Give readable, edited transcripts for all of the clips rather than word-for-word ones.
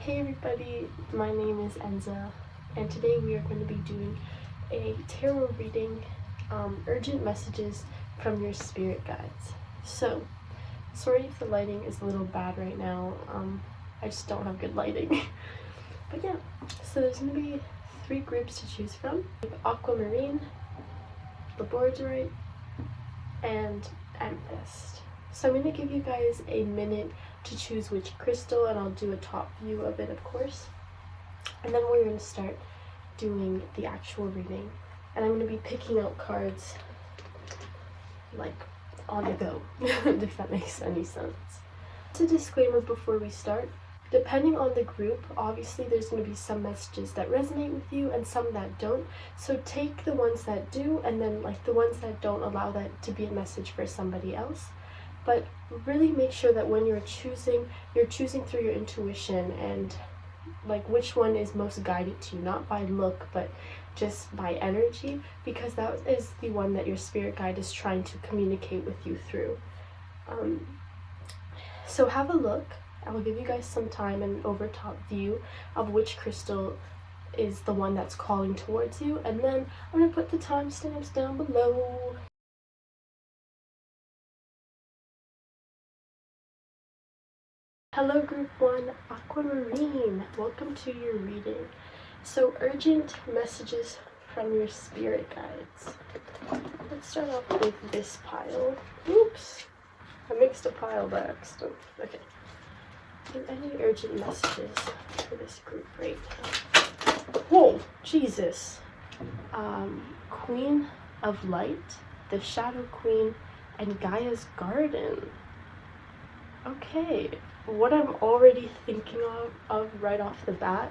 Hey everybody, my name is Enza, and today we are going to be doing a tarot reading, urgent messages from your spirit guides. So, sorry if the lighting is a little bad right now, I just don't have good lighting. But yeah, so there's going to be 3 groups to choose from: aquamarine, labradorite, and amethyst. So I'm going to give you guys a minute to choose which crystal, and I'll do a top view of it, of course. And then we're going to start doing the actual reading. And I'm going to be picking out cards like on the go, if that makes any sense. It's a disclaimer before we start. Depending on the group, obviously there's going to be some messages that resonate with you and some that don't. So take the ones that do, and then like the ones that don't, allow that to be a message for somebody else. But really make sure that when you're choosing through your intuition and like which one is most guided to you, not by look, but just by energy, because that is the one that your spirit guide is trying to communicate with you through. So have a look. I will give you guys some time and an overtop view of which crystal is the one that's calling towards you, and then I'm going to put the timestamps down below. Hello Group 1, Aquamarine, welcome to your reading. So urgent messages from your spirit guides. Let's start off with this pile. Oops, I mixed a pile by accident. Okay. Any urgent messages for this group right now? Whoa, Jesus. Queen of Light, the Shadow Queen, and Gaia's Garden. Okay. What I'm already thinking of right off the bat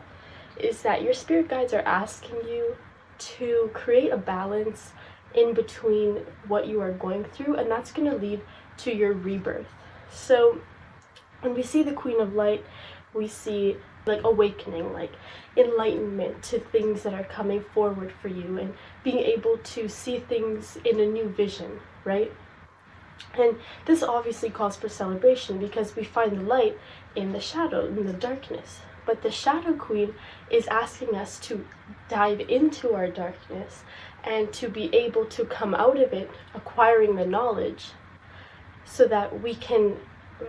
is that your spirit guides are asking you to create a balance in between what you are going through, and that's going to lead to your rebirth. So when we see the Queen of Light, we see like awakening, like enlightenment to things that are coming forward for you, and being able to see things in a new vision, right? And this obviously calls for celebration because we find the light in the shadow, in the darkness. But the Shadow Queen is asking us to dive into our darkness and to be able to come out of it, acquiring the knowledge, so that we can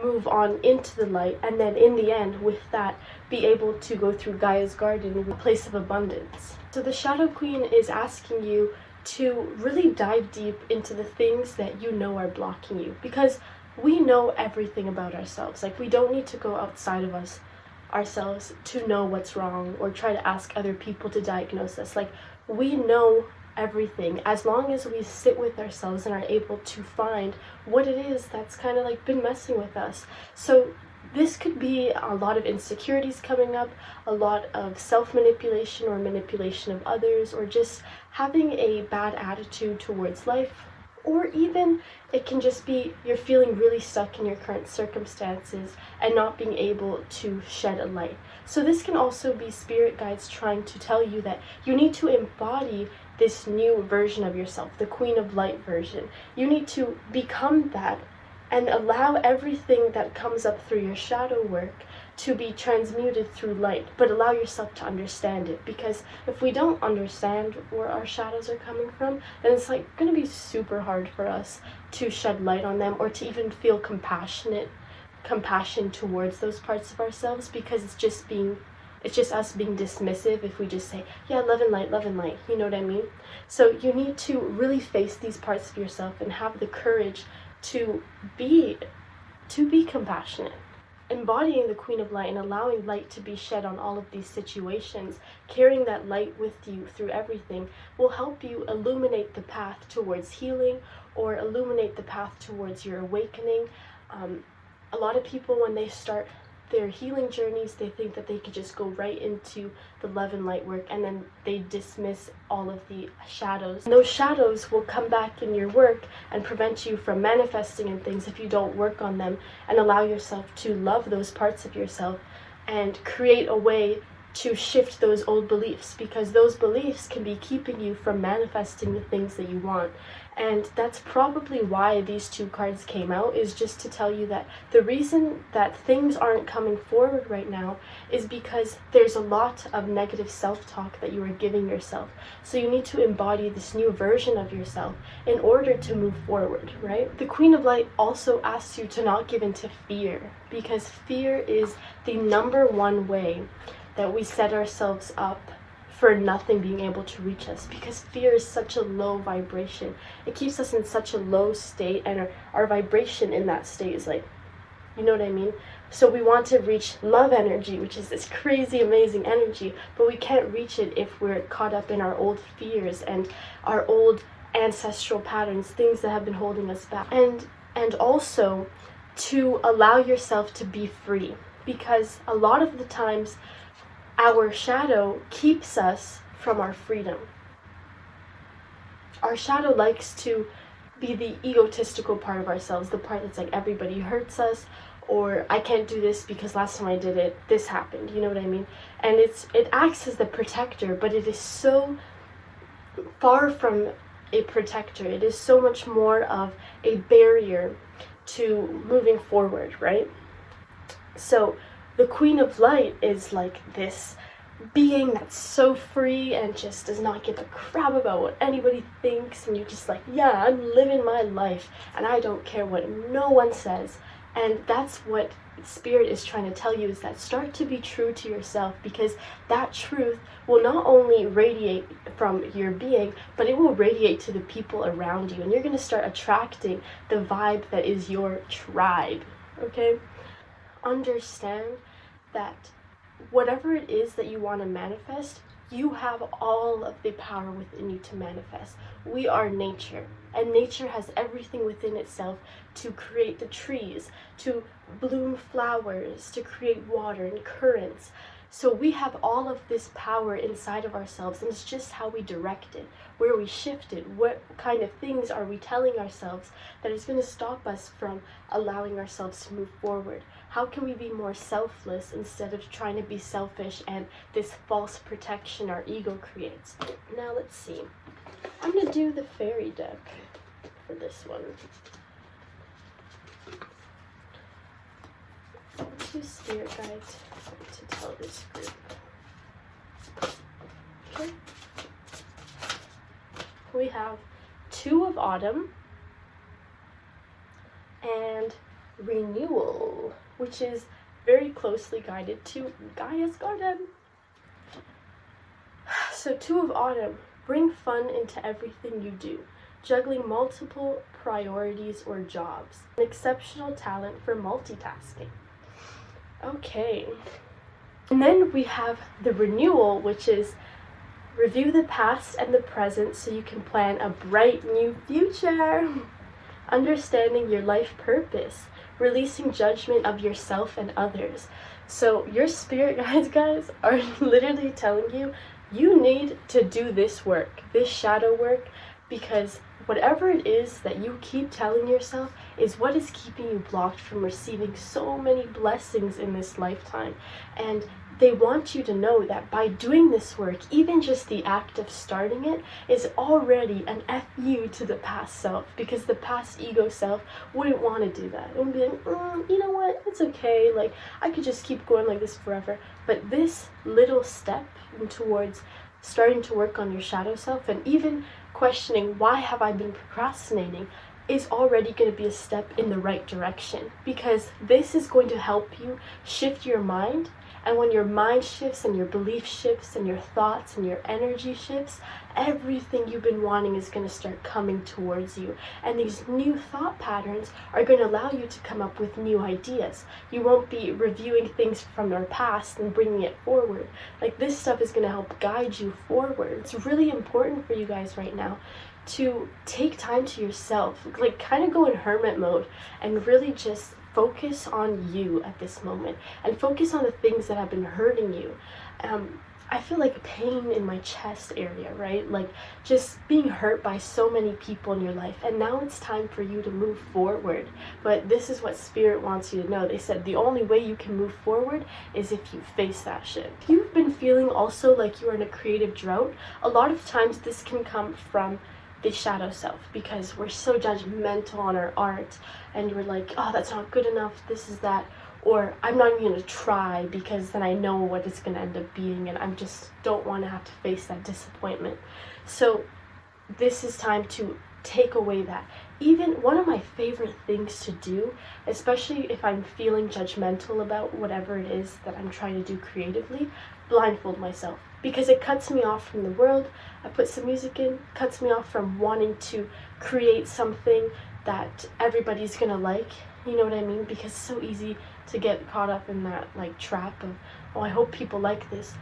move on into the light, and then in the end, with that, be able to go through Gaia's Garden, a place of abundance. So the Shadow Queen is asking you to really dive deep into the things that you know are blocking you, because we know everything about ourselves. Like, we don't need to go outside of ourselves to know what's wrong or try to ask other people to diagnose us. Like, we know everything as long as we sit with ourselves and are able to find what it is that's kind of like been messing with us. So this could be a lot of insecurities coming up, a lot of self-manipulation or manipulation of others, or just having a bad attitude towards life, or even it can just be you're feeling really stuck in your current circumstances and not being able to shed a light. So this can also be spirit guides trying to tell you that you need to embody this new version of yourself, the Queen of Light version. You need to become that and allow everything that comes up through your shadow work to be transmuted through light, but allow yourself to understand it. Because if we don't understand where our shadows are coming from, then it's like going to be super hard for us to shed light on them, or to even feel compassion towards those parts of ourselves, because it's just us being dismissive if we just say, yeah, love and light, you know what I mean? So you need to really face these parts of yourself and have the courage to be compassionate. Embodying the Queen of Light and allowing light to be shed on all of these situations, carrying that light with you through everything, will help you illuminate the path towards healing, or illuminate the path towards your awakening. A lot of people, when they start their healing journeys, they think that they could just go right into the love and light work, and then they dismiss all of the shadows. And those shadows will come back in your work and prevent you from manifesting in things if you don't work on them and allow yourself to love those parts of yourself and create a way to shift those old beliefs, because those beliefs can be keeping you from manifesting the things that you want. And that's probably why these two cards came out, is just to tell you that the reason that things aren't coming forward right now is because there's a lot of negative self-talk that you are giving yourself. So you need to embody this new version of yourself in order to move forward, right? The Queen of Light also asks you to not give into fear, because fear is the number one way that we set ourselves up for nothing being able to reach us, because fear is such a low vibration. It keeps us in such a low state, and our vibration in that state is like, you know what I mean? So we want to reach love energy, which is this crazy, amazing energy, but we can't reach it if we're caught up in our old fears and our old ancestral patterns, things that have been holding us back. And also to allow yourself to be free, because a lot of the times our shadow keeps us from our freedom. Our shadow likes to be the egotistical part of ourselves, the part that's like, everybody hurts us, or I can't do this because last time I did it, this happened, you know what I mean? And it acts as the protector, but it is so far from a protector. It is so much more of a barrier to moving forward, right? So the Queen of Light is like this being that's so free and just does not give a crap about what anybody thinks, and you're just like, yeah, I'm living my life and I don't care what no one says. And that's what Spirit is trying to tell you, is that start to be true to yourself, because that truth will not only radiate from your being, but it will radiate to the people around you, and you're going to start attracting the vibe that is your tribe, okay? Understand that whatever it is that you want to manifest, you have all of the power within you to manifest. We are nature, and nature has everything within itself to create the trees, to bloom flowers, to create water and currents. So we have all of this power inside of ourselves, and it's just how we direct it, where we shift it, what kind of things are we telling ourselves that is going to stop us from allowing ourselves to move forward. How can we be more selfless instead of trying to be selfish and this false protection our ego creates? Now let's see. I'm going to do the fairy deck for this one. Two spirit guides to tell this group. Okay. We have Two of Autumn and Renewal, which is very closely guided to Gaia's garden. So Two of Autumn, bring fun into everything you do, juggling multiple priorities or jobs, an exceptional talent for multitasking. Okay, and then we have the Renewal, which is review the past and the present so you can plan a bright new future, understanding your life purpose, releasing judgment of yourself and others. So your spirit guides are literally telling you, you need to do this work, this shadow work, because whatever it is that you keep telling yourself is what is keeping you blocked from receiving so many blessings in this lifetime. And they want you to know that by doing this work, even just the act of starting it is already an FU to the past self, because the past ego self wouldn't want to do that. It would be like, you know what, it's okay, like I could just keep going like this forever. But this little step towards starting to work on your shadow self, and even questioning why have I been procrastinating, is already going to be a step in the right direction, because this is going to help you shift your mind. And when your mind shifts and your belief shifts and your thoughts and your energy shifts, everything you've been wanting is going to start coming towards you. And these new thought patterns are going to allow you to come up with new ideas. You won't be reviewing things from your past and bringing it forward. Like, this stuff is going to help guide you forward. It's really important for you guys right now to take time to yourself, like kind of go in hermit mode and really just focus on you at this moment, and focus on the things that have been hurting you. I feel like pain in my chest area, right? Like just being hurt by so many people in your life. And now it's time for you to move forward. But this is what Spirit wants you to know. They said the only way you can move forward is if you face that shit. If you've been feeling also like you're in a creative drought, a lot of times this can come from the shadow self, because we're so judgmental on our art and we're like, oh, that's not good enough, this is that. Or I'm not even going to try because then I know what it's going to end up being and I just don't want to have to face that disappointment. So this is time to take away that. Even one of my favorite things to do, especially if I'm feeling judgmental about whatever it is that I'm trying to do creatively, blindfold myself. Because it cuts me off from the world. I put some music in, cuts me off from wanting to create something that everybody's going to like. You know what I mean? Because it's so easy to get caught up in that like trap of, oh, I hope people like this.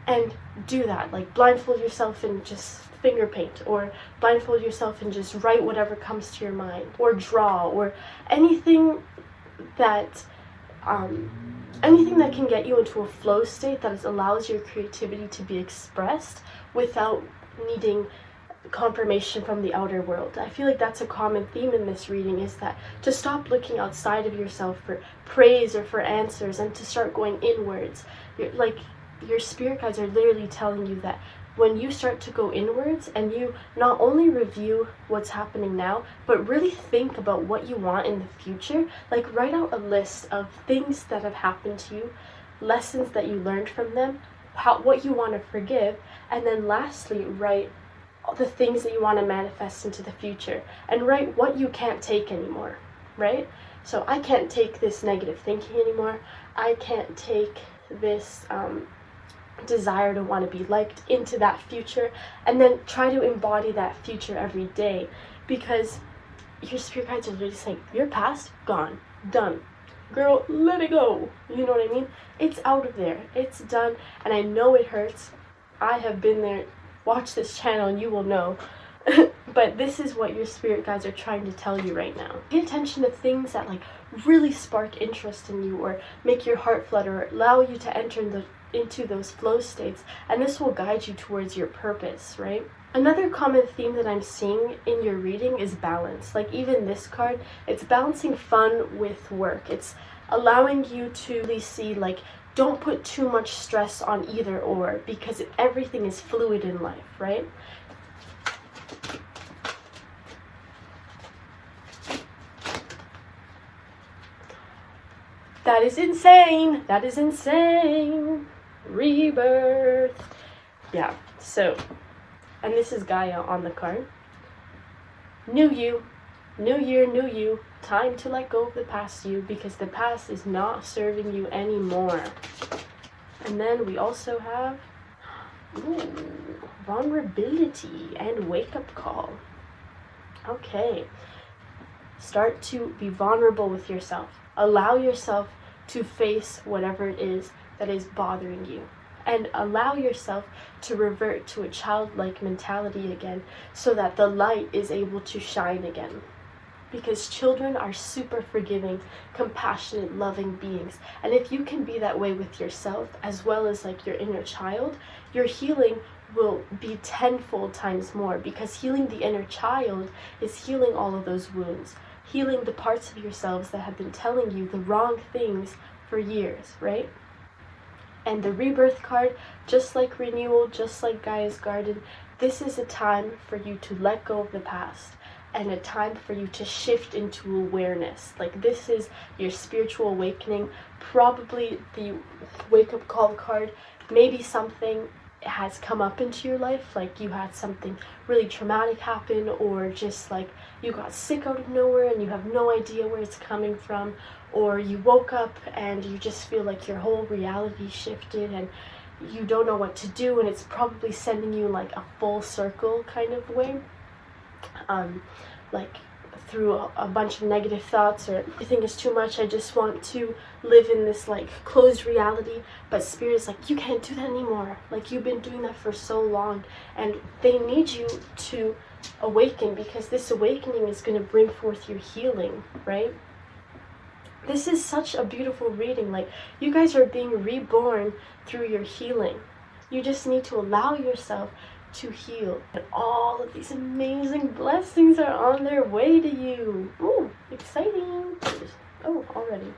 And do that, like blindfold yourself and just finger paint, or blindfold yourself and just write whatever comes to your mind, or draw, or anything that can get you into a flow state that allows your creativity to be expressed without needing confirmation from the outer world. I feel like that's a common theme in this reading, is that to stop looking outside of yourself for praise or for answers and to start going inwards. Your spirit guides are literally telling you that when you start to go inwards and you not only review what's happening now, but really think about what you want in the future, like write out a list of things that have happened to you, lessons that you learned from them, what you want to forgive, and then lastly write the things that you want to manifest into the future, and write what you can't take anymore, right? So I can't take this negative thinking anymore. I can't take this desire to want to be liked into that future, and then try to embody that future every day, because your spirit guides are really saying, your past, gone, done. Girl, let it go. You know what I mean? It's out of there. It's done, and I know it hurts. I have been there. Watch this channel and you will know. But this is what your spirit guides are trying to tell you right now. Pay attention to things that like really spark interest in you, or make your heart flutter, or allow you to enter into those flow states, and this will guide you towards your purpose, right? Another common theme that I'm seeing in your reading is balance. Like even this card, it's balancing fun with work. It's allowing you to really see, like, don't put too much stress on either or, because everything is fluid in life, right? That is insane. That is insane. Rebirth. Yeah, so, and this is Gaia on the card. New you. New year, new you. Time to let go of the past you, because the past is not serving you anymore. And then we also have vulnerability and wake-up call. Okay. Start to be vulnerable with yourself. Allow yourself to face whatever it is that is bothering you. And allow yourself to revert to a childlike mentality again, so that the light is able to shine again. Because children are super forgiving, compassionate, loving beings. And if you can be that way with yourself, as well as like your inner child, your healing will be tenfold times more, because healing the inner child is healing all of those wounds, healing the parts of yourselves that have been telling you the wrong things for years, right? And the rebirth card, just like renewal, just like Gaia's garden, this is a time for you to let go of the past, and a time for you to shift into awareness. Like this is your spiritual awakening, probably the wake-up call card. Maybe something has come up into your life, like you had something really traumatic happen, or just like you got sick out of nowhere and you have no idea where it's coming from, or you woke up and you just feel like your whole reality shifted and you don't know what to do, and it's probably sending you like a full circle kind of way, like through a bunch of negative thoughts, or I think it's too much, I just want to live in this like closed reality. But spirit is like, you can't do that anymore, like you've been doing that for so long, and they need you to awaken, because this awakening is going to bring forth your healing, right? This is such a beautiful reading. Like, you guys are being reborn through your healing. You just need to allow yourself to heal. And all of these amazing blessings are on their way to you. Ooh, exciting. Oh, already.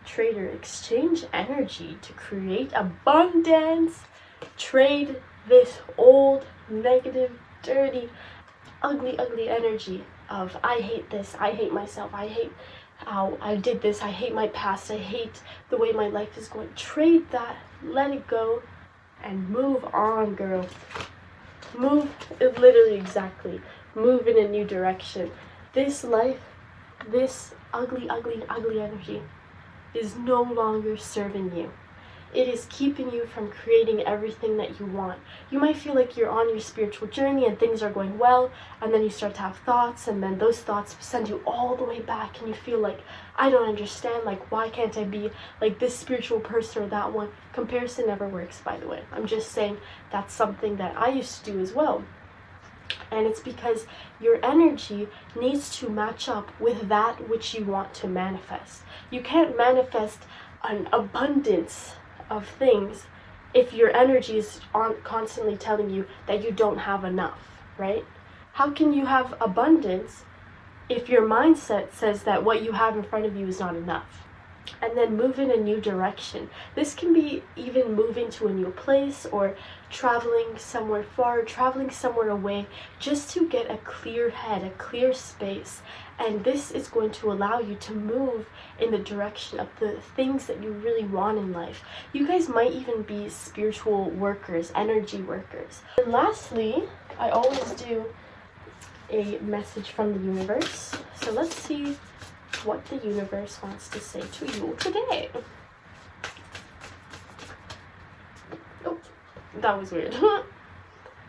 Trader, exchange energy to create abundance. Trade this old, negative, dirty, ugly energy of I hate this, I hate myself, I hate how I did this, I hate my past, I hate the way my life is going. Trade that, let it go, and move on, girl. Move, literally, exactly. Move in a new direction. This life, this ugly energy is no longer serving you. It is keeping you from creating everything that you want. You might feel like you're on your spiritual journey and things are going well, and then you start to have thoughts, and then those thoughts send you all the way back, and you feel like, I don't understand, like, why can't I be like this spiritual person or that one? Comparison never works, by the way. I'm just saying that's something that I used to do as well. And it's because your energy needs to match up with that which you want to manifest. You can't manifest an abundance of things if your energy is constantly telling you that you don't have enough, right? How can you have abundance if your mindset says that what you have in front of you is not enough? And then move in a new direction. This can be even moving to a new place or traveling somewhere far, traveling somewhere away, just to get a clear head, a clear space. And this is going to allow you to move in the direction of the things that you really want in life. You guys might even be spiritual workers, energy workers. And lastly, I always do a message from the universe. So let's see what the universe wants to say to you today. Oh, that was weird.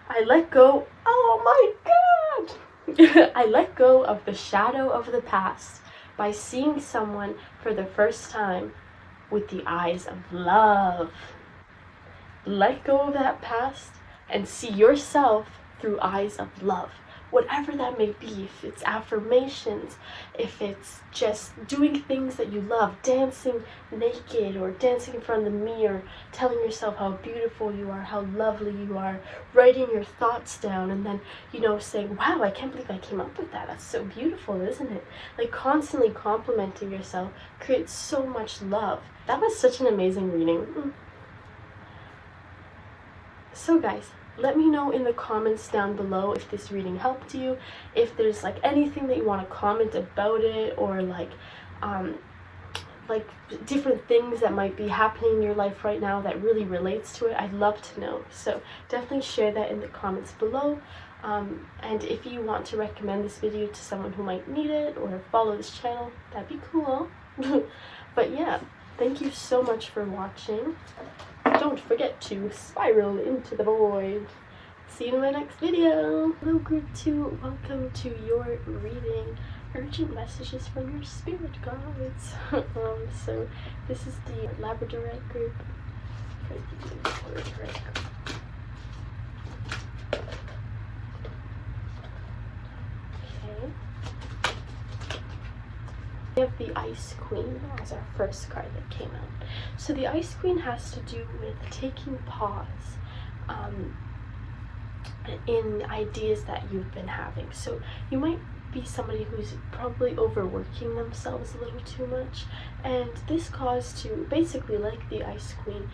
I let go. Oh my god! I let go of the shadow of the past by seeing someone for the first time with the eyes of love. Let go of that past and see yourself through eyes of love. Whatever that may be, if it's affirmations, if it's just doing things that you love, dancing naked or dancing in front of the mirror, telling yourself how beautiful you are, how lovely you are, writing your thoughts down, and then, saying, wow, I can't believe I came up with that. That's so beautiful, isn't it? Like, constantly complimenting yourself creates so much love. That was such an amazing reading. So guys, let me know in the comments down below if this reading helped you, if there's like anything that you want to comment about it, or like different things that might be happening in your life right now that really relates to it. I'd love to know. So definitely share that in the comments below. And if you want to recommend this video to someone who might need it or follow this channel, that'd be cool. But yeah, thank you so much for watching. Don't forget to spiral into the void. See you in my next video. Hello group 2, welcome to your reading. Urgent messages from your spirit guides. So this is the Labradorite group. Okay. We have the Ice Queen as our first card that came out. So the Ice Queen has to do with taking pause in ideas that you've been having. So you might be somebody who's probably overworking themselves a little too much, and this caused to basically, like the Ice Queen,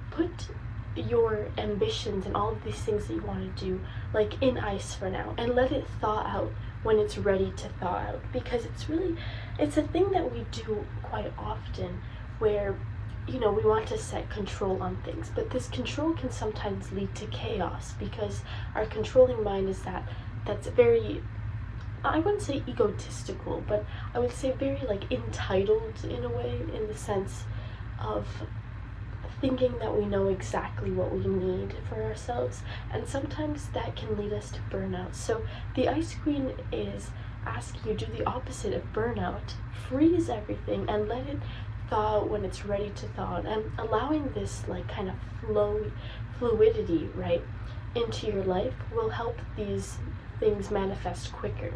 put your ambitions and all of these things that you want to do like in ice for now, and let it thaw out when it's ready to thaw out. Because it's a thing that we do quite often where we want to set control on things, but this control can sometimes lead to chaos because our controlling mind is that's very, I wouldn't say egotistical, but I would say very like entitled in a way, in the sense of thinking that we know exactly what we need for ourselves, and sometimes that can lead us to burnout. So the Ice Queen is asking you to do the opposite of burnout. Freeze everything and let it thaw out when it's ready to thaw, and allowing this like kind of fluidity right into your life will help these things manifest quicker.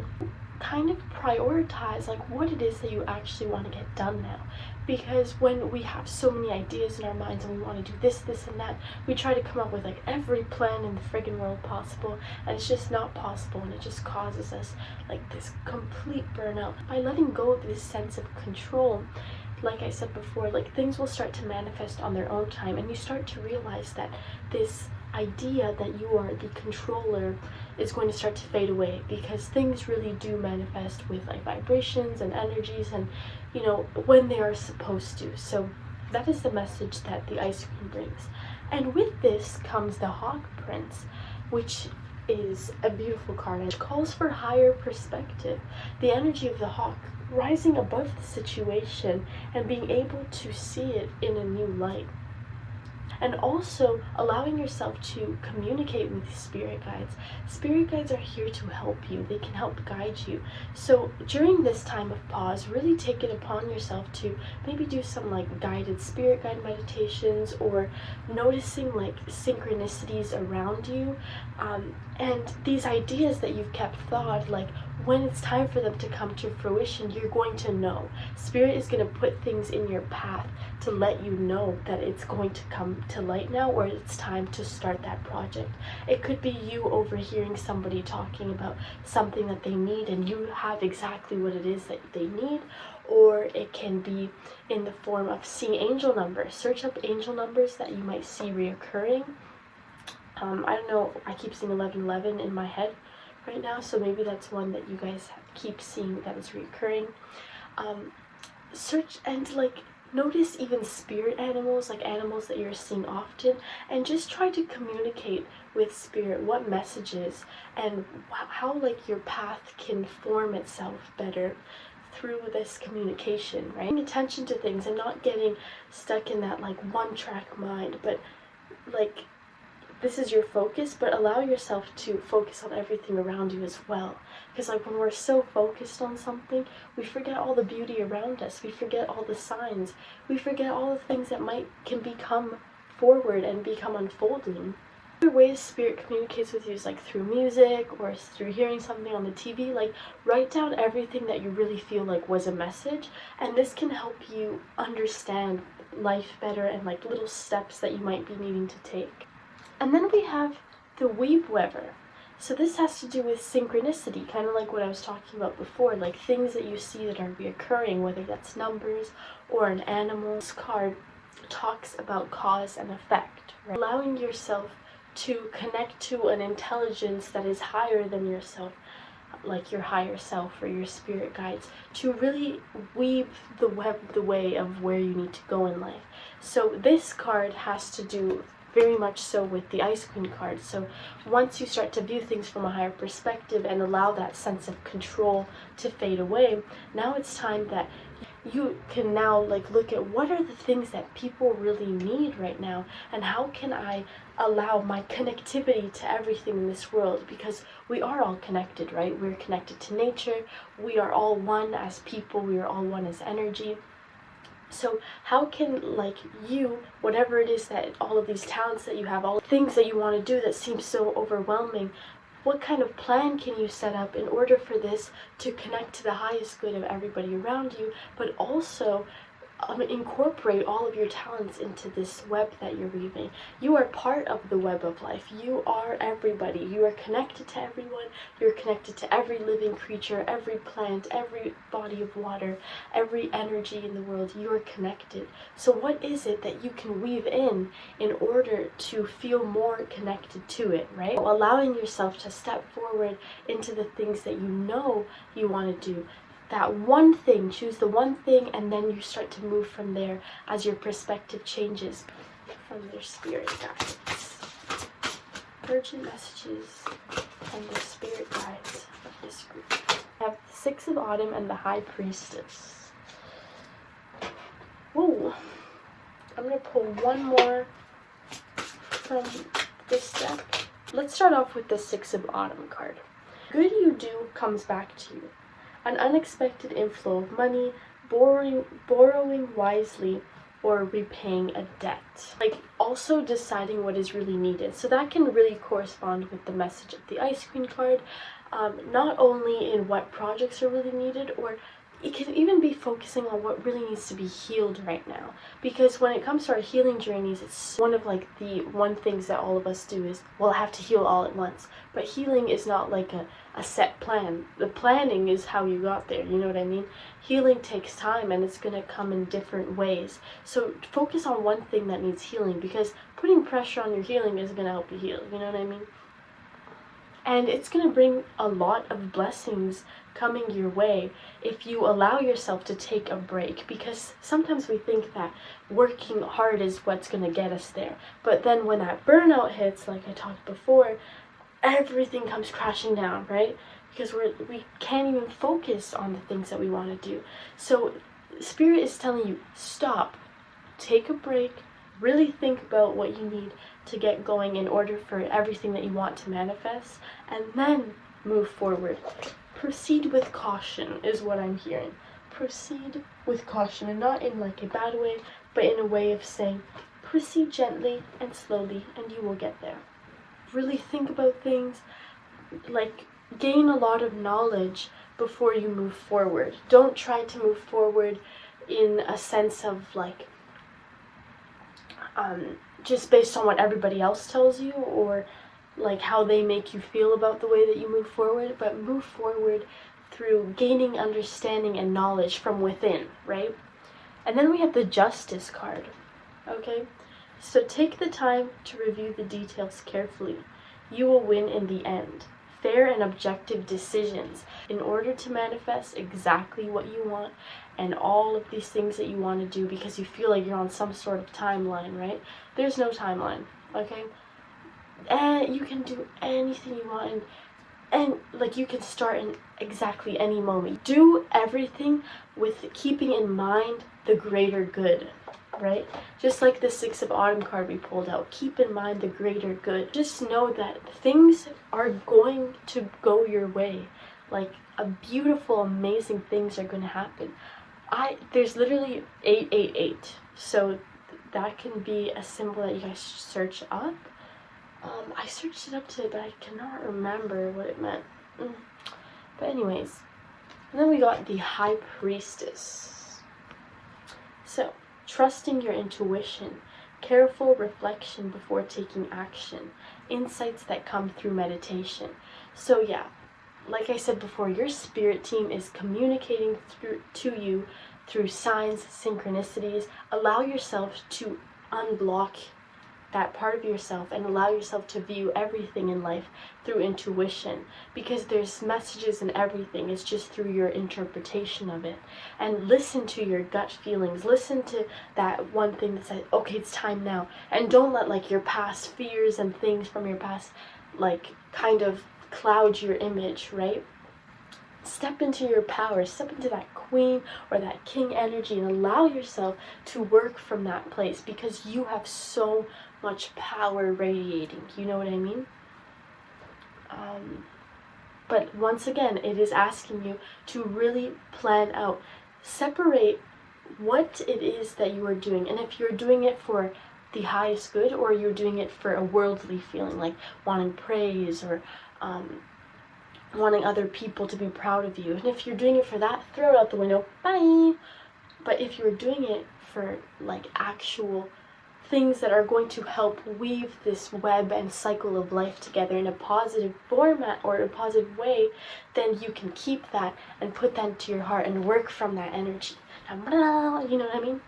kind of prioritize like what it is that you actually want to get done now. Because when we have so many ideas in our minds and we want to do this, and that, we try to come up with like every plan in the friggin' world possible, and it's just not possible, and it just causes us like this complete burnout. By letting go of this sense of control, like I said before, like things will start to manifest on their own time, and you start to realize that this idea that you are the controller is going to start to fade away, because things really do manifest with like vibrations and energies, and you know, when they are supposed to. So that is the message that the ice cream brings. And with this comes the Hawk Prince, which is a beautiful card. It calls for higher perspective, the energy of the hawk rising above the situation and being able to see it in a new light. And also allowing yourself to communicate with spirit guides. Spirit guides are here to help you. They can help guide you. So during this time of pause, really take it upon yourself to maybe do some like guided spirit guide meditations, or noticing like synchronicities around you, and these ideas that you've kept thought, like when it's time for them to come to fruition, you're going to know. Spirit is going to put things in your path to let you know that it's going to come to light now, or it's time to start that project. It could be you overhearing somebody talking about something that they need and you have exactly what it is that they need, or it can be in the form of seeing angel numbers. Search up angel numbers that you might see reoccurring. I don't know, I keep seeing 1111 in my head right now, so maybe that's one that you guys keep seeing that is recurring. Search and like notice even spirit animals, like animals that you're seeing often, and just try to communicate with spirit what messages and how like your path can form itself better through this communication, right? Paying attention to things and not getting stuck in that like one track mind, but like this is your focus, but allow yourself to focus on everything around you as well. Because like when we're so focused on something, we forget all the beauty around us. We forget all the signs. We forget all the things that can become forward and become unfolding. Other ways spirit communicates with you is like through music or through hearing something on the TV. Like write down everything that you really feel like was a message, and this can help you understand life better and like little steps that you might be needing to take. And then we have the Weeb Weaver. So this has to do with synchronicity, kind of like what I was talking about before, like things that you see that are reoccurring, whether that's numbers or an animal. This card talks about cause and effect, right? Allowing yourself to connect to an intelligence that is higher than yourself, like your higher self or your spirit guides, to really weave the web the way of where you need to go in life. So this card has to do very much so with the Ice Queen card. So once you start to view things from a higher perspective and allow that sense of control to fade away, now it's time that you can now like look at what are the things that people really need right now, and how can I allow my connectivity to everything in this world, because we are all connected, right? We're connected to nature, we are all one as people, we are all one as energy. So how can like you, whatever it is that all of these talents that you have, all the things that you want to do that seem so overwhelming, what kind of plan can you set up in order for this to connect to the highest good of everybody around you, but also incorporate all of your talents into this web that you're weaving? You are part of the web of life. You are everybody. You are connected to everyone. You're connected to every living creature, every plant, every body of water, every energy in the world. You are connected. So what is it that you can weave in order to feel more connected to it, right? Allowing yourself to step forward into the things that you know you want to do. That one thing, choose the one thing, and then you start to move from there as your perspective changes from their spirit guides. Urgent messages from the spirit guides of this group. I have the Six of Autumn and the High Priestess. Whoa! I'm going to pull one more from this deck. Let's start off with the Six of Autumn card. Good you do comes back to you. An unexpected inflow of money, borrowing wisely, or repaying a debt. Like also deciding what is really needed. So that can really correspond with the message of the Ice Queen card, not only in what projects are really needed, or it can even be focusing on what really needs to be healed right now. Because when it comes to our healing journeys, it's one of like the one things that all of us do is, well, I have to heal all at once. But healing is not like a set plan. The planning is how you got there, you know what I mean? Healing takes time and it's going to come in different ways. So focus on one thing that needs healing, because putting pressure on your healing is going to help you heal, you know what I mean? And it's going to bring a lot of blessings coming your way if you allow yourself to take a break, because sometimes we think that working hard is what's going to get us there. But then when that burnout hits, like I talked before, everything comes crashing down, right? Because we can't even focus on the things that we want to do. So Spirit is telling you, stop, take a break, really think about what you need to get going in order for everything that you want to manifest, and then move forward. Proceed with caution is what I'm hearing. Proceed with caution, and not in like a bad way, but in a way of saying, proceed gently and slowly and you will get there. Really think about things, like gain a lot of knowledge before you move forward. Don't try to move forward in a sense of like just based on what everybody else tells you, or like how they make you feel about the way that you move forward, but move forward through gaining understanding and knowledge from within, right? And then we have the Justice card, okay? So take the time to review the details carefully. You will win in the end. Fair and objective decisions in order to manifest exactly what you want and all of these things that you want to do, because you feel like you're on some sort of timeline, right? There's no timeline, okay? And you can do anything you want, and like you can start in exactly any moment. Do everything with keeping in mind the greater good, right? Just like the Six of Autumn card we pulled out, keep in mind the greater good. Just know that things are going to go your way. Like a beautiful, amazing things are going to happen. There's literally 888, so that can be a symbol that you guys search up. I searched it up today, but I cannot remember what it meant. But anyways, and then we got the High Priestess. So, trusting your intuition, careful reflection before taking action, insights that come through meditation. So yeah, like I said before, your spirit team is communicating to you through signs, synchronicities. Allow yourself to unblock that part of yourself and allow yourself to view everything in life through intuition, because there's messages in everything. It's just through your interpretation of it. And listen to your gut feelings. Listen to that one thing that says, okay, it's time now. And don't let like your past fears and things from your past like kind of cloud your image, right? Step into your power, step into that queen or that king energy and allow yourself to work from that place, because you have so much power radiating, you know what I mean? But once again, it is asking you to really plan out, separate what it is that you are doing, and if you're doing it for the highest good or you're doing it for a worldly feeling, like wanting praise or wanting other people to be proud of you. And if you're doing it for that, throw it out the window, bye. But if you're doing it for like actual things that are going to help weave this web and cycle of life together in a positive format or a positive way, then you can keep that and put that into your heart and work from that energy. You know what I mean?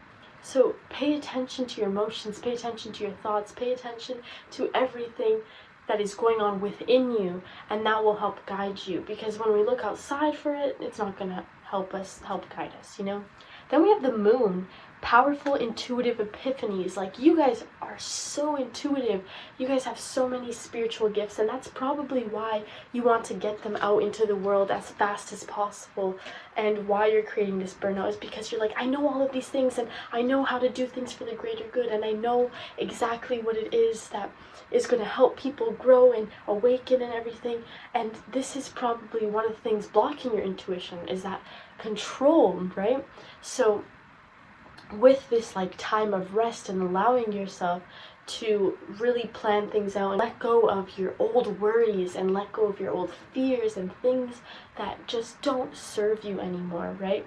So pay attention to your emotions, pay attention to your thoughts, pay attention to everything that is going on within you, and that will help guide you, because when we look outside for it, it's not going to help guide us, you know? Then we have the moon, powerful intuitive epiphanies. Like, you guys are so intuitive, you guys have so many spiritual gifts, and that's probably why you want to get them out into the world as fast as possible, and why you're creating this burnout is because you're like, I know all of these things, and I know how to do things for the greater good, and I know exactly what it is that is going to help people grow and awaken and everything. And this is probably one of the things blocking your intuition, is that control, right? So with this like time of rest and allowing yourself to really plan things out and let go of your old worries and let go of your old fears and things that just don't serve you anymore, right?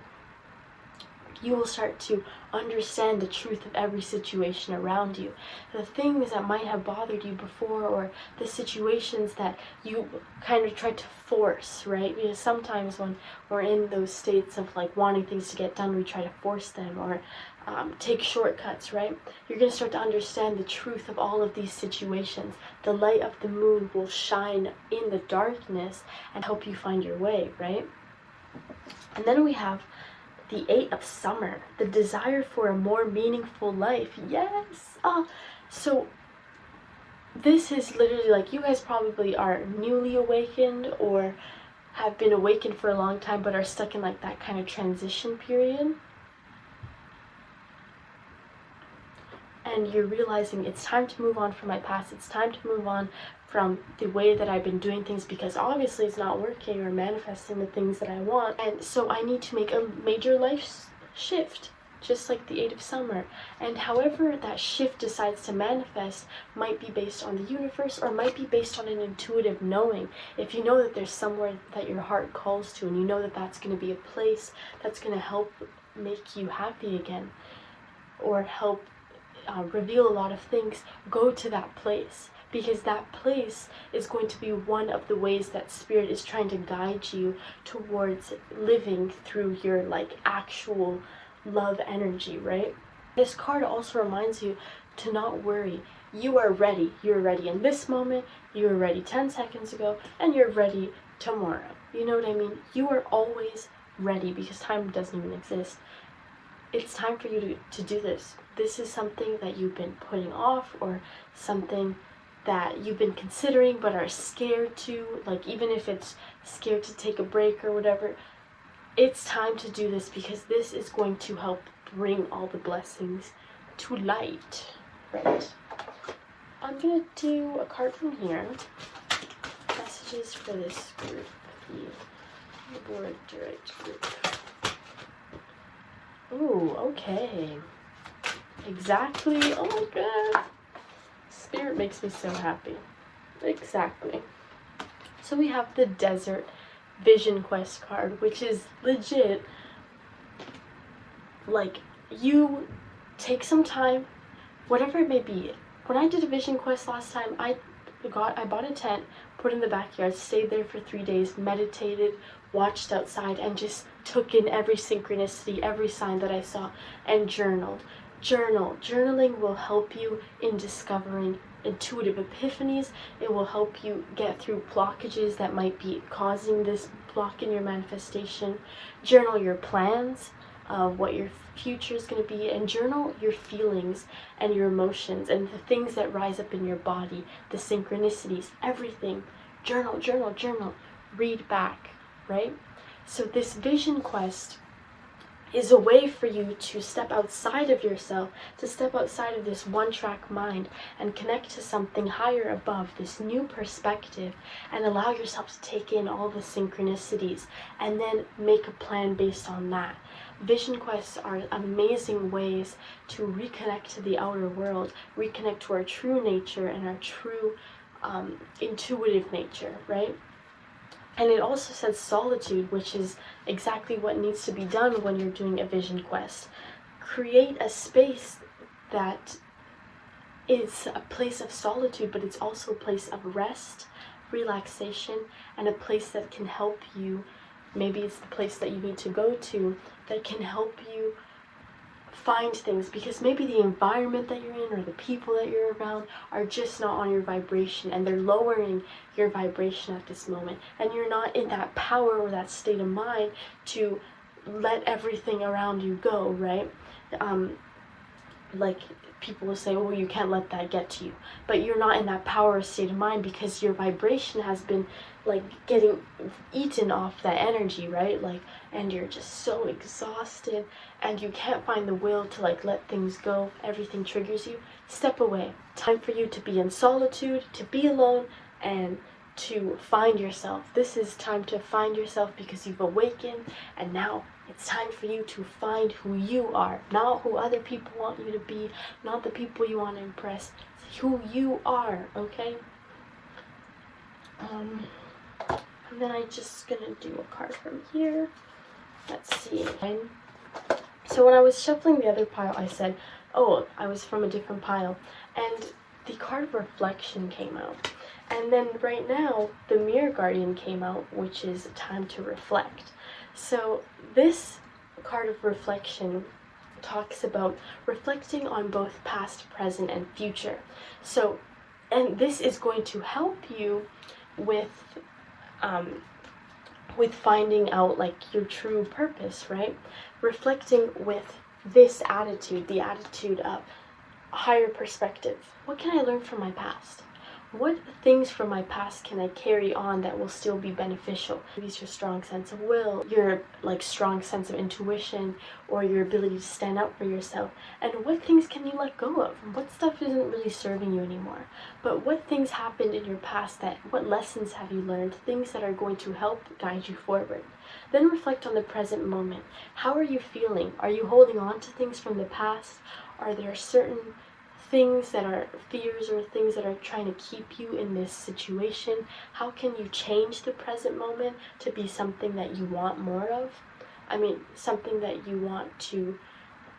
You will start to understand the truth of every situation around you. The things that might have bothered you before, or the situations that you kind of tried to force, right? Because sometimes when we're in those states of like wanting things to get done, we try to force them or take shortcuts, right? You're going to start to understand the truth of all of these situations. The light of the moon will shine in the darkness and help you find your way, right? And then we have the 8 of Summer, the desire for a more meaningful life. Yes! So this is literally like, you guys probably are newly awakened or have been awakened for a long time but are stuck in like that kind of transition period. And you're realizing it's time to move on from my past. It's time to move on from the way that I've been doing things, because obviously it's not working or manifesting the things that I want. And so I need to make a major life shift, just like the 8 of Summer. And however that shift decides to manifest might be based on the universe or might be based on an intuitive knowing. If you know that there's somewhere that your heart calls to and you know that that's going to be a place that's going to help make you happy again or help reveal a lot of things, go to that place, because that place is going to be one of the ways that Spirit is trying to guide you towards living through your like actual love energy, right? This card also reminds you to not worry. You are ready. You're ready in this moment. You were ready 10 seconds ago, and you're ready tomorrow. You know what I mean? You are always ready, because time doesn't even exist. It's time for you to do this. This is something that you've been putting off, or something that you've been considering but are scared to, like even if it's scared to take a break or whatever. It's time to do this, because this is going to help bring all the blessings to light, right? I'm gonna do a card from here. Messages for this group, the board direct group. Ooh, okay. Exactly. Oh my god. Spirit makes me so happy. Exactly. So we have the Desert Vision Quest card, which is legit. Like, you take some time, whatever it may be. When I did a Vision Quest last time, I bought a tent, put it in the backyard, stayed there for 3 days, meditated, watched outside, and just took in every synchronicity, every sign that I saw, and journaled. Journaling will help you in discovering intuitive epiphanies. It will help you get through blockages that might be causing this block in your manifestation. Journal your plans of what your future is going to be, and journal your feelings and your emotions and the things that rise up in your body, the synchronicities, everything. Journal. Read back, right? So this Vision Quest is a way for you to step outside of yourself, to step outside of this one-track mind and connect to something higher above, this new perspective, and allow yourself to take in all the synchronicities and then make a plan based on that. Vision quests are amazing ways to reconnect to the outer world, reconnect to our true nature and our true intuitive nature, right? And it also says solitude, which is exactly what needs to be done when you're doing a vision quest. Create a space that is a place of solitude, but it's also a place of rest, relaxation, and a place that can help you. Maybe it's the place that you need to go to that can help you find things, because maybe the environment that you're in or the people that you're around are just not on your vibration, and they're lowering your vibration at this moment, and you're not in that power or that state of mind to let everything around you go, right? Like people will say, oh, you can't let that get to you, but you're not in that power state of mind because your vibration has been like getting eaten off that energy, right? Like, and you're just so exhausted and you can't find the will to like let things go. Everything triggers you. Step away. Time for you to be in solitude, to be alone, and to find yourself. This is time to find yourself because you've awakened, and now it's time for you to find who you are, not who other people want you to be, not the people you want to impress. It's who you are, okay? And then I'm just gonna do a card from here. Let's see. So when I was shuffling the other pile, I said, oh, I was from a different pile, and the card of reflection came out. And then right now, the Mirror Guardian came out, which is time to reflect. So this card of reflection talks about reflecting on both past, present, and future. So, and this is going to help you with finding out like your true purpose, right? Reflecting with this attitude, the attitude of higher perspective. What can I learn from my past? What things from my past can I carry on that will still be beneficial? Maybe it's your strong sense of will, your like strong sense of intuition, or your ability to stand up for yourself. And what things can you let go of? What stuff isn't really serving you anymore? But what things happened in your past what lessons have you learned? Things that are going to help guide you forward. Then reflect on the present moment. How are you feeling? Are you holding on to things from the past? Are there certain things that are fears or things that are trying to keep you in this situation? How can you change the present moment to be something that you want more of? I mean, something that you want to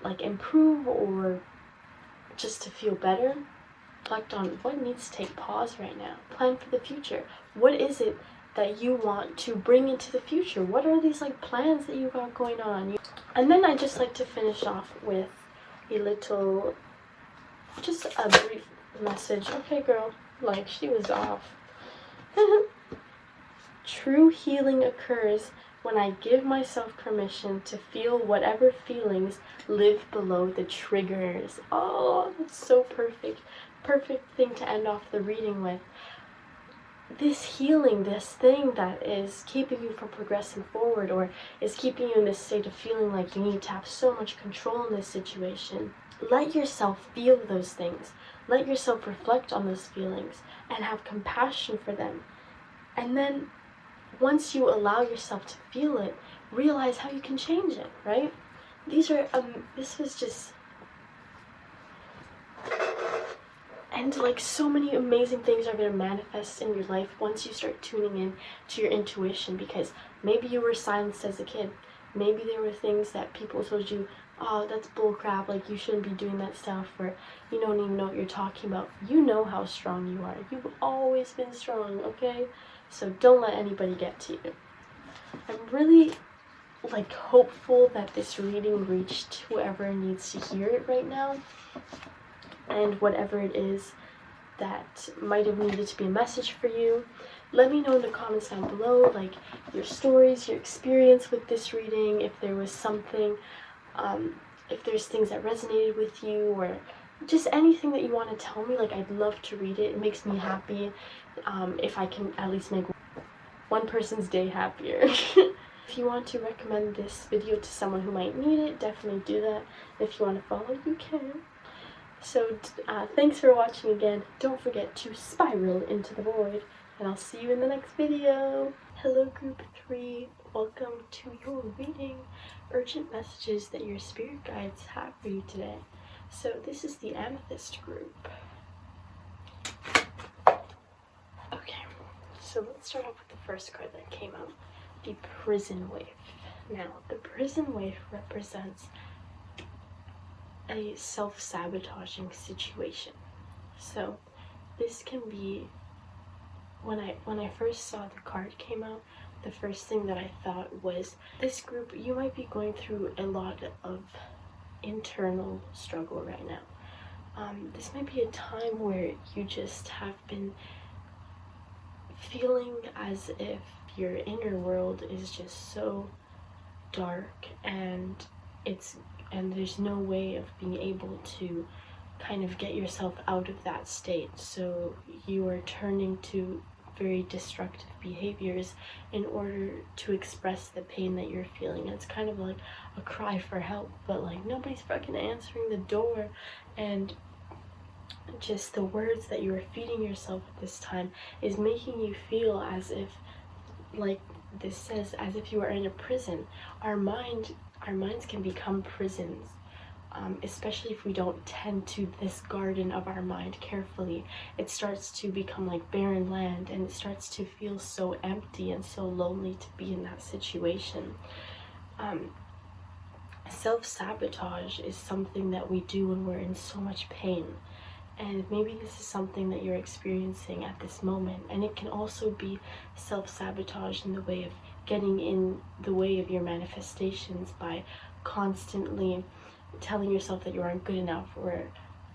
like improve or just to feel better? Reflect on what needs to take pause right now. Plan for the future. What is it that you want to bring into the future? What are these like plans that you got going on? And then I just like to finish off with a little, just a brief message. Okay, girl, like she was off. True healing occurs when I give myself permission to feel whatever feelings live below the triggers. Oh, that's so perfect. Perfect thing to end off the reading with. This healing, this thing that is keeping you from progressing forward or is keeping you in this state of feeling like you need to have so much control in this situation. Let yourself feel those things. Let yourself reflect on those feelings and have compassion for them. And then once you allow yourself to feel it, realize how you can change it, right? This was just, and like so many amazing things are going to manifest in your life once you start tuning in to your intuition, because maybe you were silenced as a kid. Maybe there were things that people told you, oh, that's bullcrap, like you shouldn't be doing that stuff, or you don't even know what you're talking about. You know how strong you are. You've always been strong, okay? So don't let anybody get to you. I'm really like hopeful that this reading reached whoever needs to hear it right now, and whatever it is that might have needed to be a message for you. Let me know in the comments down below, like your stories, your experience with this reading, if there was something, if there's things that resonated with you, or just anything that you want to tell me. Like, I'd love to read it. It makes me happy if I can at least make one person's day happier. If you want to recommend this video to someone who might need it, definitely do that. If you want to follow, you can. So thanks for watching again. Don't forget to spiral into the void, and I'll see you in the next video. Hello group 3, welcome to your reading. Urgent messages that your spirit guides have for you today. So this is the Amethyst group. Okay, so let's start off with the first card that came out, the Prison Wave. Now, the Prison Wave represents a self-sabotaging situation. So this can be, when I first saw the card came out, the first thing that I thought was, this group, you might be going through a lot of internal struggle right now. This might be a time where you just have been feeling as if your inner world is just so dark, and there's no way of being able to kind of get yourself out of that state. So you are turning to very destructive behaviors in order to express the pain that you're feeling. It's kind of like a cry for help, but like nobody's fucking answering the door. And just the words that you are feeding yourself at this time is making you feel as if, like this says, as if you are in a prison. Our minds can become prisons, especially if we don't tend to this garden of our mind carefully. It starts to become like barren land, and it starts to feel so empty and so lonely to be in that situation. Self-sabotage is something that we do when we're in so much pain. And maybe this is something that you're experiencing at this moment. And it can also be self-sabotage in the way of getting in the way of your manifestations by constantly telling yourself that you aren't good enough, or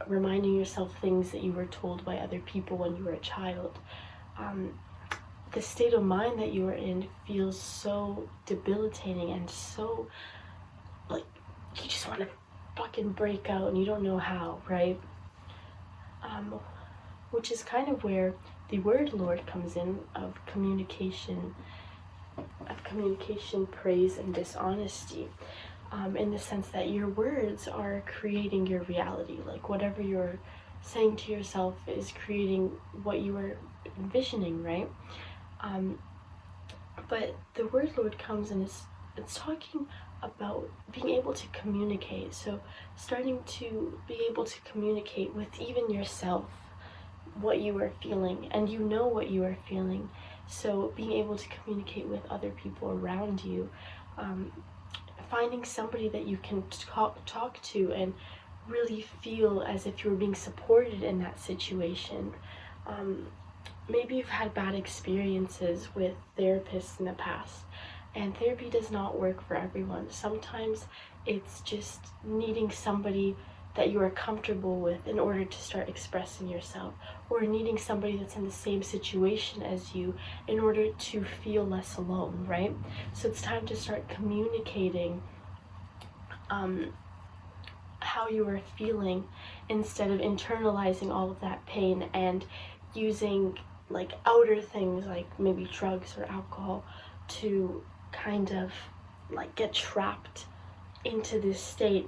reminding yourself things that you were told by other people when you were a child. The state of mind that you are in feels so debilitating and so, like, you just want to fucking break out and you don't know how, right? Which is kind of where the word Lord comes in, of communication, praise, and dishonesty, in the sense that your words are creating your reality. Like whatever you're saying to yourself is creating what you are envisioning, right? But the word Lord comes and it's talking about being able to communicate. So starting to be able to communicate with even yourself what you are feeling, and you know what you are feeling. So being able to communicate with other people around you, finding somebody that you can talk to and really feel as if you're being supported in that situation. Maybe you've had bad experiences with therapists in the past, and therapy does not work for everyone. Sometimes it's just needing somebody that you are comfortable with in order to start expressing yourself, or needing somebody that's in the same situation as you in order to feel less alone, right? So it's time to start communicating how you are feeling, instead of internalizing all of that pain and using like outer things like maybe drugs or alcohol to kind of like get trapped into this state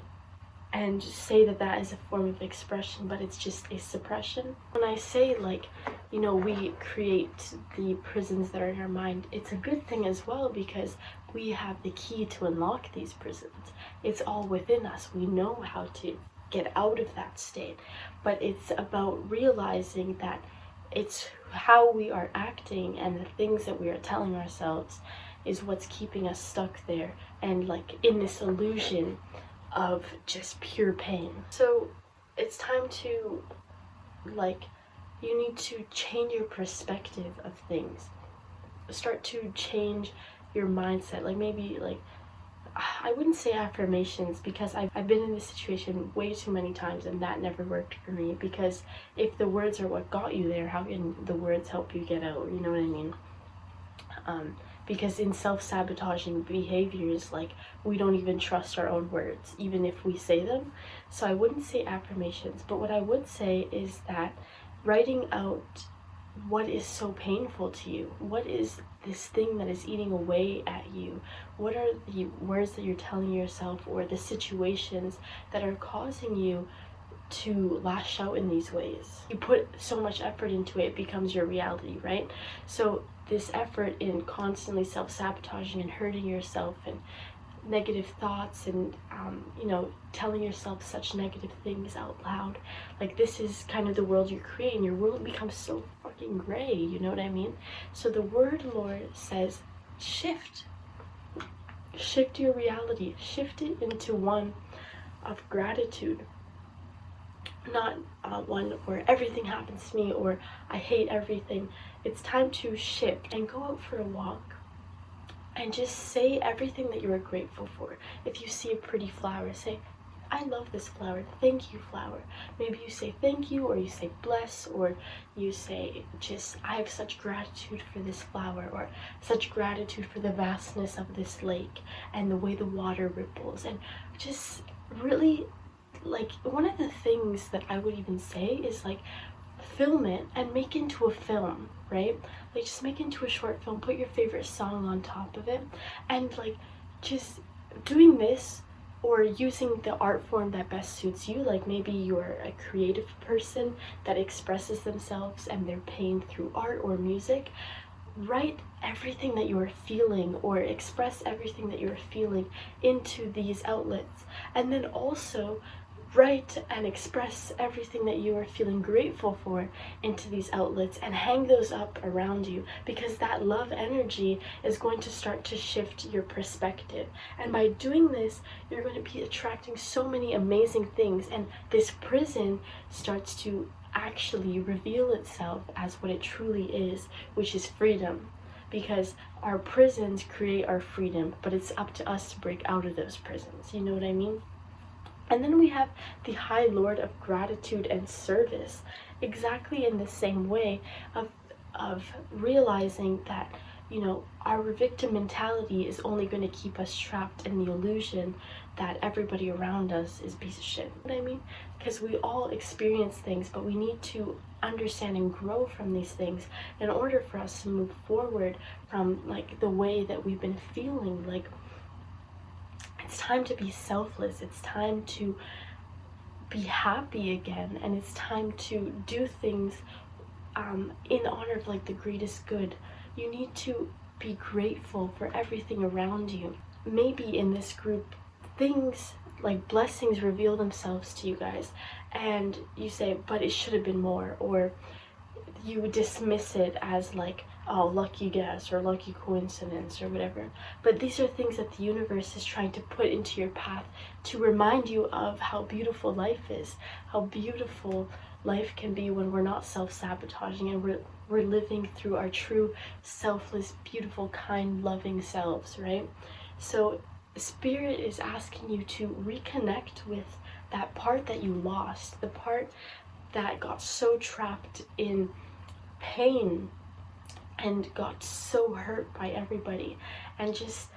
and say that that is a form of expression, but it's just a suppression. When I say, like, you know, we create the prisons that are in our mind, it's a good thing as well, because we have the key to unlock these prisons. It's all within us. We know how to get out of that state, but it's about realizing that it's how we are acting and the things that we are telling ourselves is what's keeping us stuck there, and like in this illusion of just pure pain. So it's time to, like, you need to change your perspective of things. Start to change your mindset. Like maybe, like, I wouldn't say affirmations, because I've been in this situation way too many times and that never worked for me, because if the words are what got you there, how can the words help you get out? You know what I mean? Because in self-sabotaging behaviors, like, we don't even trust our own words, even if we say them. So I wouldn't say affirmations, but what I would say is that writing out what is so painful to you, what is this thing that is eating away at you, what are the words that you're telling yourself, or the situations that are causing you to lash out in these ways. You put so much effort into it, it becomes your reality, right? So this effort in constantly self-sabotaging and hurting yourself, and negative thoughts, and you know, telling yourself such negative things out loud, like, this is kind of the world you're creating. Your world becomes so fucking gray, you know what I mean? So the word Lord says, shift your reality, shift it into one of gratitude, not one where everything happens to me or I hate everything. It's time to shift and go out for a walk and just say everything that you are grateful for. If you see a pretty flower, say, I love this flower, thank you, flower. Maybe you say thank you, or you say bless, or you say just, I have such gratitude for this flower, or such gratitude for the vastness of this lake and the way the water ripples. And just really, like, one of the things that I would even say is, like, film it and make into a film, right? Like, just make into a short film, put your favorite song on top of it, and like, just doing this or using the art form that best suits you. Like maybe you're a creative person that expresses themselves and their pain through art or music. Write everything that you're feeling, or express everything that you're feeling into these outlets. And then also write and express everything that you are feeling grateful for into these outlets, and hang those up around you, because that love energy is going to start to shift your perspective. And by doing this, you're going to be attracting so many amazing things, and this prison starts to actually reveal itself as what it truly is, which is freedom. Because our prisons create our freedom, but it's up to us to break out of those prisons. You know what I mean? And then we have the High Lord of Gratitude and Service, exactly in the same way of realizing that, you know, our victim mentality is only going to keep us trapped in the illusion that everybody around us is a piece of shit. You know what I mean? Because we all experience things, but we need to understand and grow from these things in order for us to move forward from like the way that we've been feeling. Like, it's time to be selfless. It's time to be happy again, and it's time to do things in honor of like the greatest good. You need to be grateful for everything around you. Maybe in this group, things like blessings reveal themselves to you guys, and you say, but it should have been more, or you dismiss it as like, oh, lucky guess or lucky coincidence or whatever. But these are things that the universe is trying to put into your path to remind you of how beautiful life is, how beautiful life can be when we're not self-sabotaging and we're living through our true, selfless, beautiful, kind, loving selves, right? So Spirit is asking you to reconnect with that part that you lost, the part that got so trapped in pain and got so hurt by everybody, and just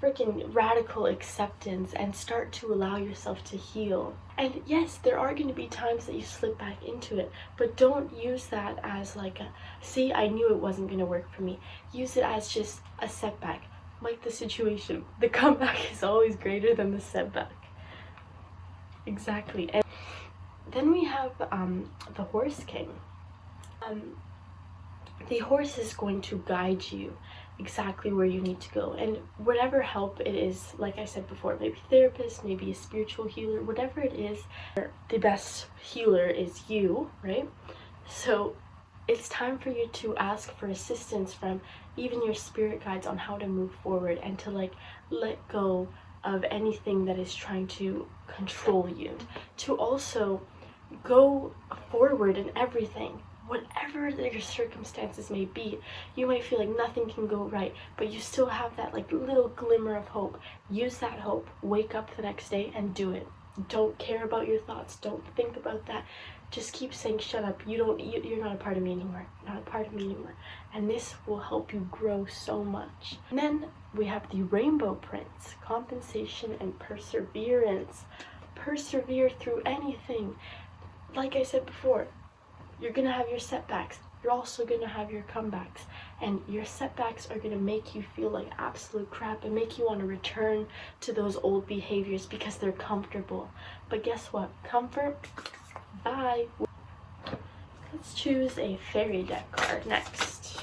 freaking radical acceptance, and start to allow yourself to heal. And yes, there are going to be times that you slip back into it, but don't use that as like a, see, I knew it wasn't going to work for me. Use it as just a setback, like the situation. The comeback is always greater than the setback. Exactly. And then we have the Horse King. The horse is going to guide you exactly where you need to go, and whatever help it is, like I said before, maybe therapist, maybe a spiritual healer, whatever it is, the best healer is you, right? So it's time for you to ask for assistance from even your spirit guides on how to move forward, and to like let go of anything that is trying to control you, to also go forward in everything. Whatever your circumstances may be, you might feel like nothing can go right, but you still have that like little glimmer of hope. Use that hope. Wake up the next day and do it. Don't care about your thoughts. Don't think about that. Just keep saying, shut up. You're not a part of me anymore. Not a part of me anymore. And this will help you grow so much. And then we have the Rainbow Prince, compensation and perseverance. Persevere through anything. Like I said before, you're going to have your setbacks. You're also going to have your comebacks. And your setbacks are going to make you feel like absolute crap and make you want to return to those old behaviors because they're comfortable. But guess what? Comfort, bye. Let's choose a fairy deck card next.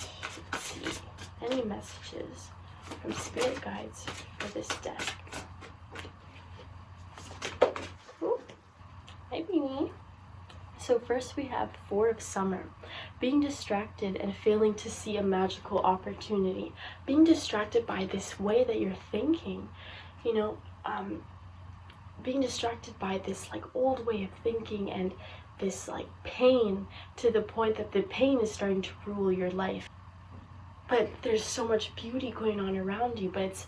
Let's see. Any messages from spirit guides for this deck? Ooh, maybe me. So first we have Four of Summer. Being distracted and failing to see a magical opportunity. Being distracted by this way that you're thinking. You know, being distracted by this like old way of thinking and this like pain, to the point that the pain is starting to rule your life. But there's so much beauty going on around you, but it's,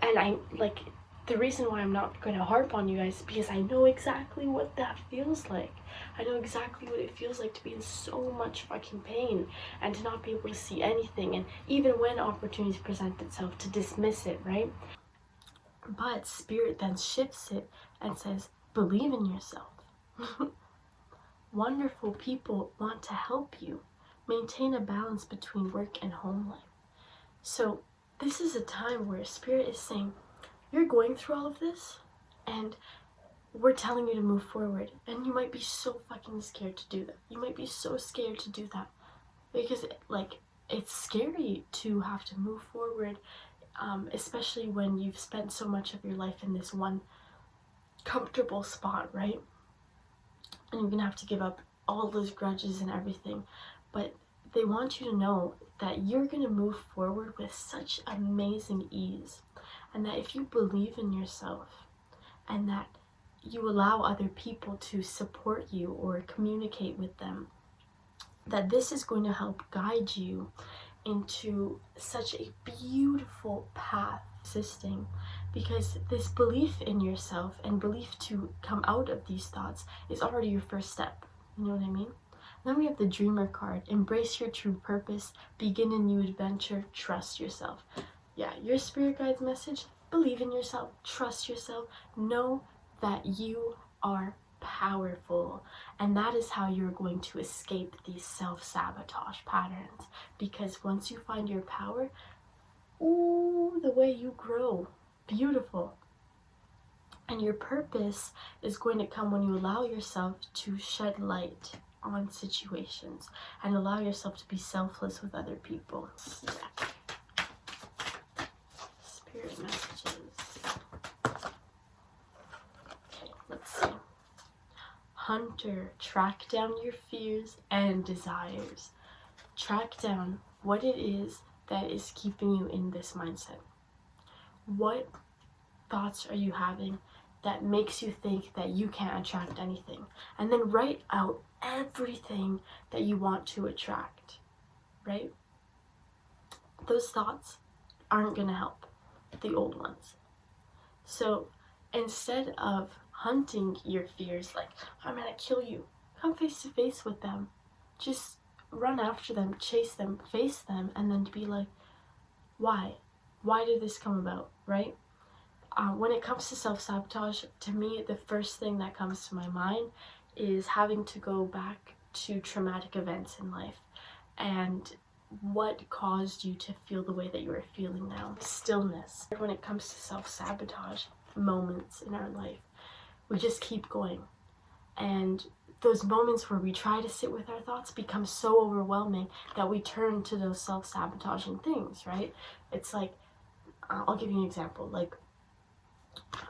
and I like, the reason why I'm not going to harp on you guys is because I know exactly what that feels like. I know exactly what it feels like to be in so much fucking pain and to not be able to see anything, and even when opportunities present itself, to dismiss it, right? But Spirit then shifts it and says, believe in yourself. Wonderful people want to help you. Maintain a balance between work and home life. So this is a time where Spirit is saying, you're going through all of this, And we're telling you to move forward, and you might be so fucking scared to do that. You might be so scared to do that because like it's scary to have to move forward, especially when you've spent so much of your life in this one comfortable spot, right? And you're gonna have to give up all those grudges and everything. But they want you to know that you're gonna move forward with such amazing ease, and that if you believe in yourself and that you allow other people to support you or communicate with them, that this is going to help guide you into such a beautiful path existing, because this belief in yourself and belief to come out of these thoughts is already your first step. You know what I mean? Then we have the Dreamer card. Embrace your true purpose, begin a new adventure, trust yourself. Yeah, your spirit guide's message: believe in yourself, trust yourself, know that you are powerful, and that is how you're going to escape these self-sabotage patterns. Because once you find your power, ooh, the way you grow, beautiful. And your purpose is going to come when you allow yourself to shed light on situations and allow yourself to be selfless with other people. Yeah. Spirit messages. Let's see. Hunter, track down your fears and desires. Track down what it is that is keeping you in this mindset. What thoughts are you having that makes you think that you can't attract anything? And then write out everything that you want to attract, right? Those thoughts aren't going to help the old ones. So instead of hunting your fears, like, I'm gonna kill you, come face to face with them. Just run after them, chase them, face them, and then to be like, why? Why did this come about, right? When it comes to self-sabotage, to me, the first thing that comes to my mind is having to go back to traumatic events in life and what caused you to feel the way that you are feeling now. Stillness. When it comes to self-sabotage moments in our life, we just keep going, and those moments where we try to sit with our thoughts become so overwhelming that we turn to those self-sabotaging things, right? It's like, I'll give you an example, like,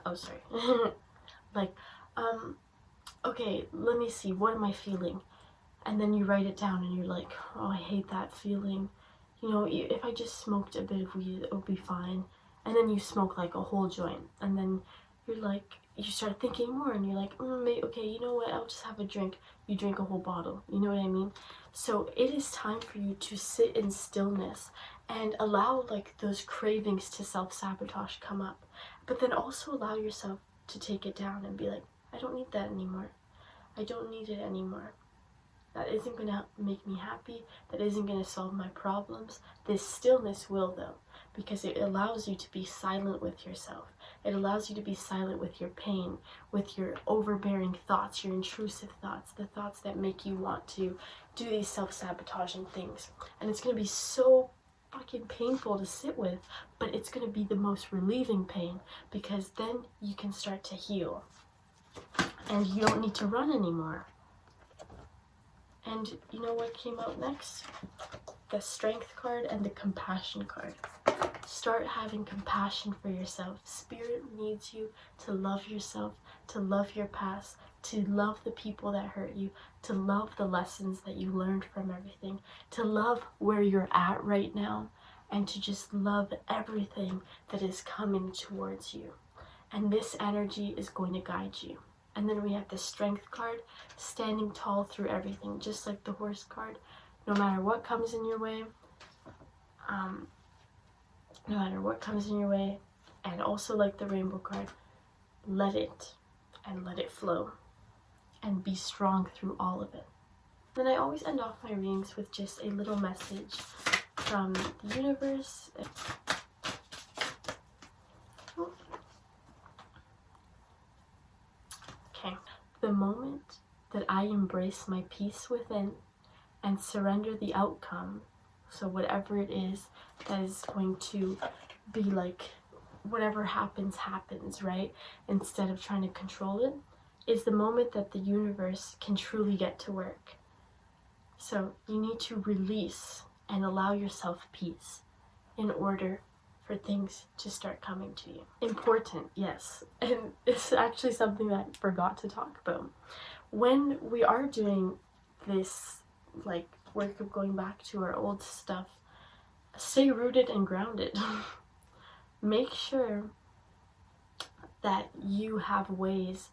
oh sorry like, okay, let me see, what am I feeling? And then you write it down and you're like, oh, I hate that feeling, you know, if I just smoked a bit of weed, it would be fine. And then you smoke like a whole joint, and then you're like, you start thinking more, and you're like, okay, you know what, I'll just have a drink. You drink a whole bottle, you know what I mean? So it is time for you to sit in stillness and allow like those cravings to self-sabotage come up, but then also allow yourself to take it down and be like, I don't need that anymore. I don't need it anymore. That isn't going to make me happy. That isn't going to solve my problems. This stillness will, though, because it allows you to be silent with yourself. It allows you to be silent with your pain, with your overbearing thoughts, your intrusive thoughts, the thoughts that make you want to do these self-sabotaging things. And it's going to be so fucking painful to sit with, but it's going to be the most relieving pain, because then you can start to heal. And you don't need to run anymore. And you know what came out next? The Strength card and the Compassion card. Start having compassion for yourself. Spirit needs you to love yourself, to love your past, to love the people that hurt you, to love the lessons that you learned from everything, to love where you're at right now, and to just love everything that is coming towards you. And this energy is going to guide you. And then we have the Strength card, standing tall through everything, just like the Horse card. No matter what comes in your way, no matter what comes in your way, and also like the Rainbow card, let it, and let it flow, and be strong through all of it. Then I always end off my readings with just a little message from the universe. Okay. The moment that I embrace my peace within and surrender the outcome, so whatever it is that is going to be like whatever happens, right? Instead of trying to control it, is the moment that the universe can truly get to work. So you need to release and allow yourself peace in order for things to start coming to you. Important, yes. And it's actually something that I forgot to talk about. When we are doing this, like, work of going back to our old stuff, stay rooted and grounded. Make sure that you have ways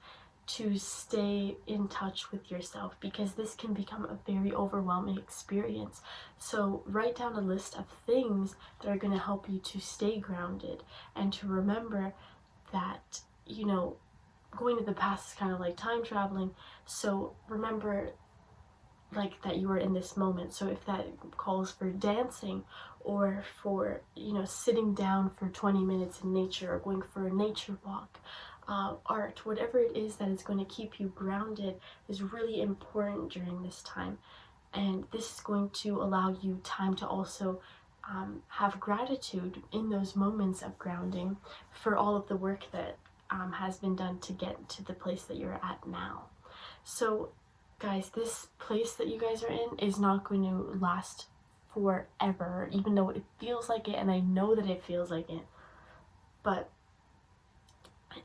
to stay in touch with yourself, because this can become a very overwhelming experience. So write down a list of things that are going to help you to stay grounded and to remember that, you know, going to the past is kind of like time traveling. So remember, like, that you are in this moment. So if that calls for dancing, or for, you know, sitting down for 20 minutes in nature, or going for a nature walk, art, whatever it is that is going to keep you grounded is really important during this time. And this is going to allow you time to also have gratitude in those moments of grounding for all of the work that has been done to get to the place that you're at now. So guys, this place that you guys are in is not going to last forever, even though it feels like it, and I know that it feels like it, but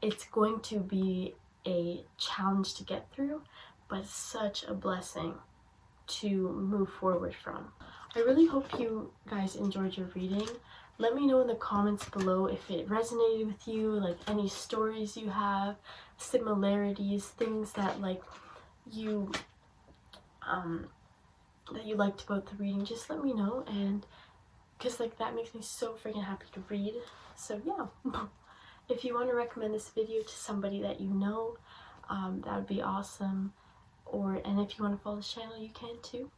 it's going to be a challenge to get through, but such a blessing to move forward from. I really hope you guys enjoyed your reading. Let me know in the comments below if it resonated with you, like any stories you have, similarities, things that like you that you liked about the reading. Just let me know, and because like that makes me so freaking happy to read. So yeah. If you want to recommend this video to somebody that you know, that would be awesome. And if you want to follow the channel, you can too.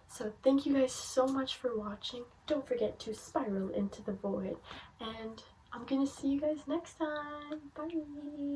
So thank you guys so much for watching. Don't forget to spiral into the void, and I'm gonna see you guys next time. Bye.